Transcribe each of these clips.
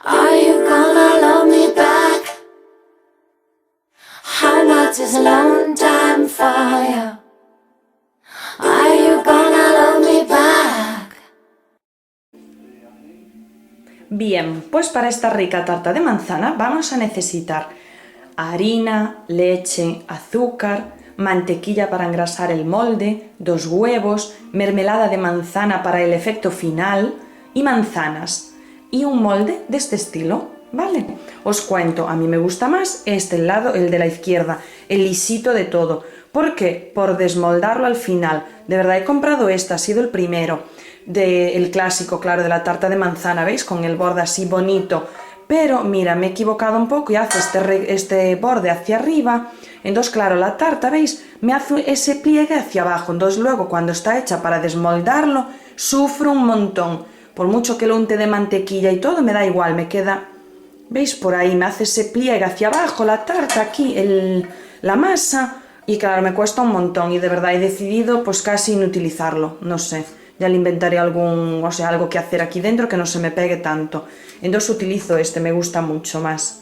Are you gonna love me back? How much is a long time for you? Are you gonna love me back? Bien, pues para esta rica tarta de manzana vamos a necesitar harina, leche, azúcar, mantequilla para engrasar el molde, 2 huevos, mermelada de manzana para el efecto final y manzanas. Y un molde de este estilo, ¿vale? Os cuento, a mí me gusta más este lado, el de la izquierda, el lisito de todo. ¿Por qué? Por desmoldarlo al final. De verdad he comprado este, ha sido el primero, el clásico, claro, de la tarta de manzana, ¿veis? Con el borde así bonito. Pero mira, me he equivocado un poco y hace este borde hacia arriba. Entonces, claro, la tarta, ¿veis? Me hace ese pliegue hacia abajo. Entonces luego, cuando está hecha para desmoldarlo, sufro un montón. Por mucho que lo unte de mantequilla y todo, me da igual, me queda, ¿veis? Por ahí me hace ese pliegue hacia abajo la tarta, aquí, la masa, y claro, me cuesta un montón y de verdad he decidido pues casi inutilizarlo, no sé, ya le inventaré algo que hacer aquí dentro que no se me pegue tanto. Entonces utilizo este, me gusta mucho más.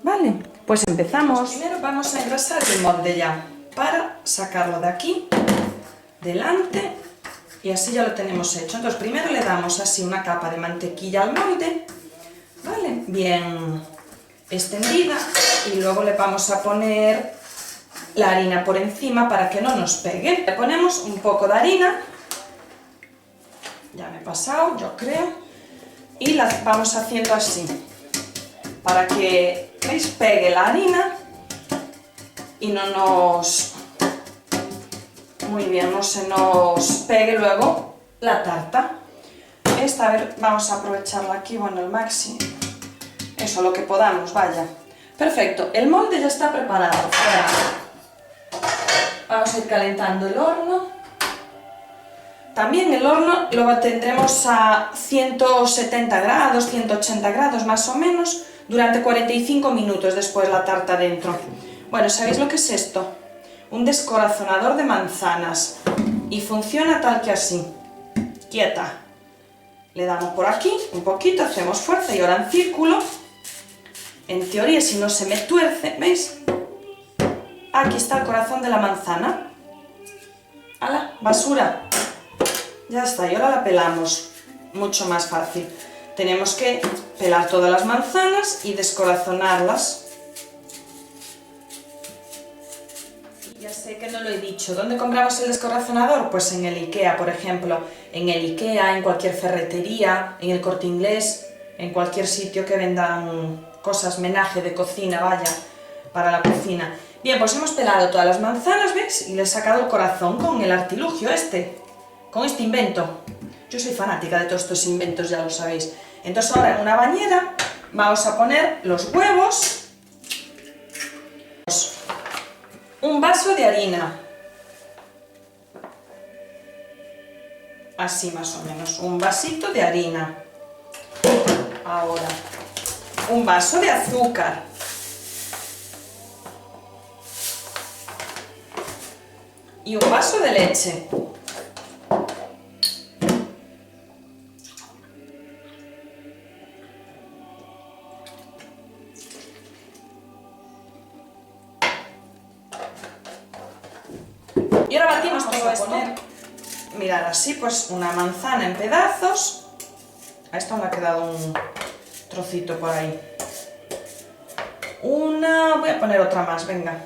Vale, pues empezamos. Primero vamos a engrasar el molde ya, para sacarlo de aquí, delante. Y así ya lo tenemos hecho. Entonces primero le damos así una capa de mantequilla al molde, ¿vale? Bien extendida, y luego le vamos a poner la harina por encima para que no nos pegue. Le ponemos un poco de harina, ya me he pasado, yo creo, y la vamos haciendo así, para que, ¿veis? Pegue la harina y no nos... Muy bien, no se nos pegue luego la tarta. Esta, a ver, vamos a aprovecharla aquí, bueno, al máximo. Eso, lo que podamos, vaya. Perfecto, el molde ya está preparado. Vamos a ir calentando el horno. También el horno lo tendremos a 170 grados, 180 grados más o menos, durante 45 minutos después la tarta dentro. Bueno, ¿sabéis lo que es esto? Un descorazonador de manzanas, y funciona tal que así, quieta. Le damos por aquí un poquito, hacemos fuerza y ahora en círculo. En teoría, si no se me tuerce, ¿veis? Aquí está el corazón de la manzana. ¡Hala! ¡Basura! Ya está, y ahora la pelamos, mucho más fácil. Tenemos que pelar todas las manzanas y descorazonarlas. Ya sé que no lo he dicho. ¿Dónde compramos el descorazonador? Pues en el IKEA, por ejemplo. En el IKEA, en cualquier ferretería, en el Corte Inglés, en cualquier sitio que vendan cosas, menaje de cocina, vaya, para la cocina. Bien, pues hemos pelado todas las manzanas, ¿ves? Y le he sacado el corazón con el artilugio con este invento. Yo soy fanática de todos estos inventos, ya lo sabéis. Entonces ahora en una bañera vamos a poner los huevos, un vaso de harina, así más o menos, un vasito de harina. Ahora, un vaso de azúcar, y un vaso de leche. Y ahora batimos todo esto. Mirad, así pues una manzana en pedazos. A esto me ha quedado un trocito por ahí. Voy a poner otra más, venga.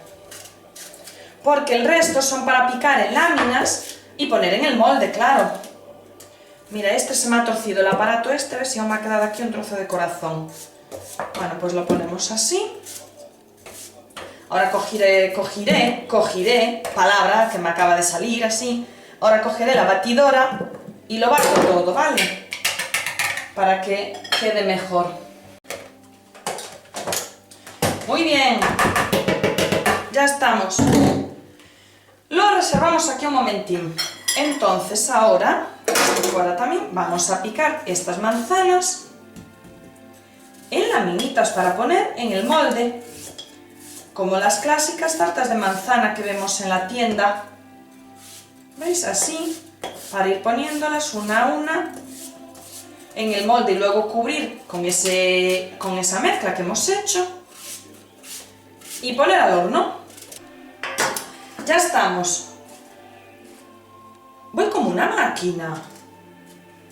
Porque el resto son para picar en láminas y poner en el molde, claro. Mira, este se me ha torcido el aparato a ver si aún me ha quedado aquí un trozo de corazón. Bueno, pues lo ponemos así. Ahora cogiré, palabra que me acaba de salir así. Ahora cogeré la batidora y lo bato todo, ¿vale? Para que quede mejor. Muy bien. Ya estamos. Lo reservamos aquí un momentín. Entonces ahora también vamos a picar estas manzanas en laminitas para poner en el molde. Como las clásicas tartas de manzana que vemos en la tienda. ¿Veis? Así, para ir poniéndolas una a una en el molde y luego cubrir con esa mezcla que hemos hecho y poner al horno. Ya estamos. Voy como una máquina.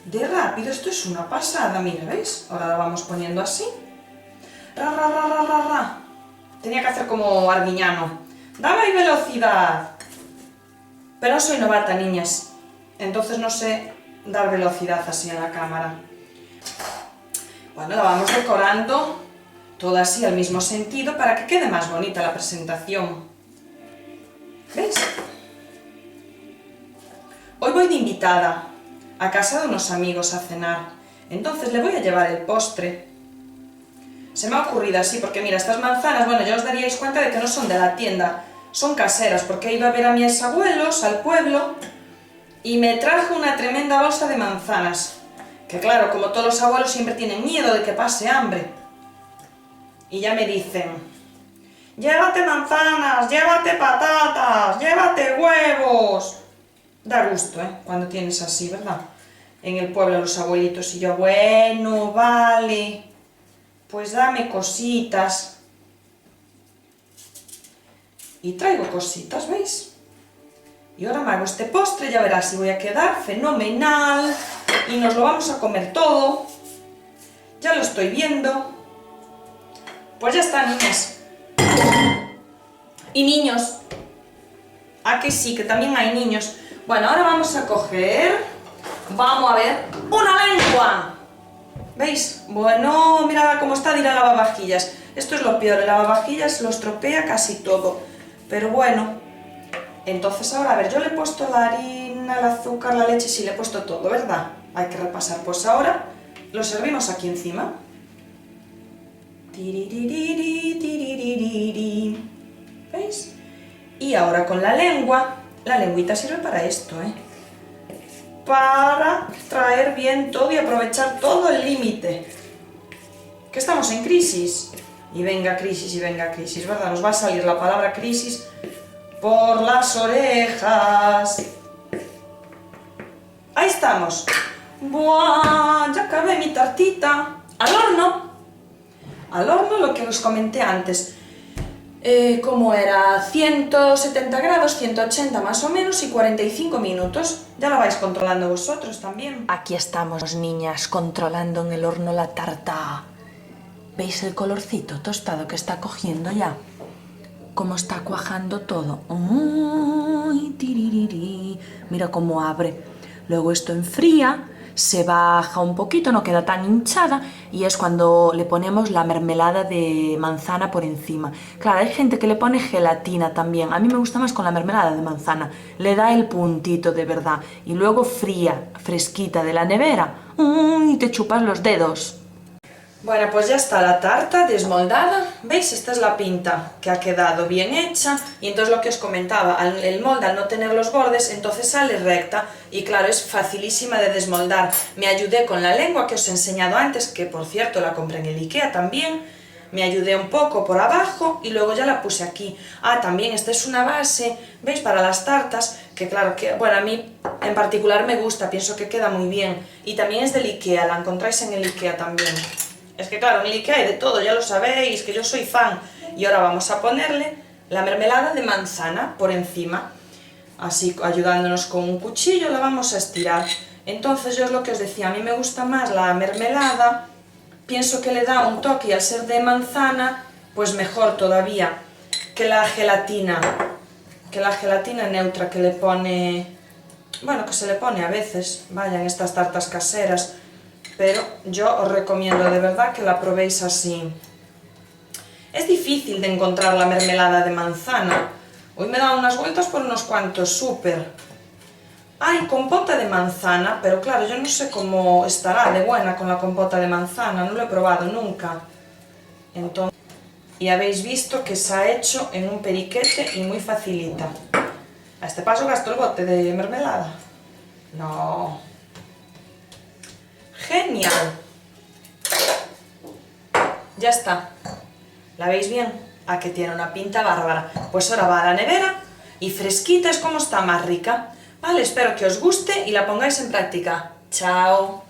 De rápido, esto es una pasada, mira, ¿veis? Ahora la vamos poniendo así. Ra, ra, ra, ra, ra, ra. Tenía que hacer como Arguiñano. ¡Dame ahí velocidad! Pero soy novata, niñas. Entonces no sé dar velocidad así a la cámara. Bueno, la vamos decorando toda así al mismo sentido para que quede más bonita la presentación. ¿Veis? Hoy voy de invitada a casa de unos amigos a cenar. Entonces le voy a llevar el postre. Se me ha ocurrido así porque mira, estas manzanas, bueno, ya os daríais cuenta de que no son de la tienda, son caseras, porque he ido a ver a mis abuelos al pueblo y me trajo una tremenda bolsa de manzanas. Que claro, como todos los abuelos siempre tienen miedo de que pase hambre. Y ya me dicen, llévate manzanas, llévate patatas, llévate huevos. Da gusto, ¿eh? Cuando tienes así, ¿verdad? En el pueblo los abuelitos y yo, bueno, vale, pues dame cositas. Y traigo cositas, ¿veis? Y ahora me hago este postre, ya verás si voy a quedar fenomenal. Y nos lo vamos a comer todo. Ya lo estoy viendo. Pues ya está, niñas. Y niños. ¿A que sí? Que también hay niños. Bueno, ahora vamos a coger... Vamos a ver... ¡una lengua! ¿Veis? Bueno, mirad cómo está de ir a lavavajillas. Esto es lo peor, el lavavajillas lo estropea casi todo. Pero bueno. Entonces ahora, a ver, yo le he puesto la harina, el azúcar, la leche, sí le he puesto todo, ¿verdad? Hay que repasar. Pues ahora lo servimos aquí encima. Tiriririri, tiriririri. ¿Veis? Y ahora con la lengua, la lengüita sirve para esto, ¿eh? Para traer bien todo y aprovechar todo el límite. Que estamos en crisis. Y venga crisis, ¿verdad? Nos va a salir la palabra crisis por las orejas. Ahí estamos. ¡Buah! Ya acabé mi tartita. Al horno. Al horno, lo que os comenté antes. ¿Cómo era? 170 grados, 180 más o menos y 45 minutos. Ya lo vais controlando vosotros también. Aquí estamos, niñas, controlando en el horno la tarta. ¿Veis el colorcito tostado que está cogiendo ya? Cómo está cuajando todo. ¡Uy, tiririri! Mira cómo abre. Luego esto enfría, se baja un poquito, no queda tan hinchada y es cuando le ponemos la mermelada de manzana por encima. Claro, hay gente que le pone gelatina también. A mí me gusta más con la mermelada de manzana. Le da el puntito de verdad. Y luego fría, fresquita de la nevera. ¡Uy! Te chupas los dedos. Bueno, pues ya está la tarta desmoldada. ¿Veis? Esta es la pinta que ha quedado bien hecha. Y entonces lo que os comentaba, el molde al no tener los bordes, entonces sale recta. Y claro, es facilísima de desmoldar. Me ayudé con la lengua que os he enseñado antes, que por cierto la compré en el IKEA también. Me ayudé un poco por abajo y luego ya la puse aquí. Ah, también esta es una base, ¿veis? Para las tartas, que claro, que bueno, a mí en particular me gusta, pienso que queda muy bien. Y también es del IKEA, la encontráis en el IKEA también. Es que claro, en el IKEA hay de todo, ya lo sabéis, que yo soy fan. Y ahora vamos a ponerle la mermelada de manzana por encima. Así, ayudándonos con un cuchillo, la vamos a estirar. Entonces yo es lo que os decía, a mí me gusta más la mermelada. Pienso que le da un toque y al ser de manzana, pues mejor todavía que la gelatina. Que la gelatina neutra que le pone... Bueno, que se le pone a veces, vaya, en estas tartas caseras. Pero yo os recomiendo de verdad que la probéis así. Es difícil de encontrar la mermelada de manzana. Hoy me he dado unas vueltas por unos cuantos súper. Hay compota de manzana, pero claro, yo no sé cómo estará de buena con la compota de manzana, no lo he probado nunca. Entonces, y habéis visto que se ha hecho en un periquete y muy facilita. A este paso gasto el bote de mermelada. No... ¡Genial! Ya está. ¿La veis bien? ¿A que tiene una pinta bárbara? Pues ahora va a la nevera y fresquita es como está más rica. Vale, espero que os guste y la pongáis en práctica. ¡Chao!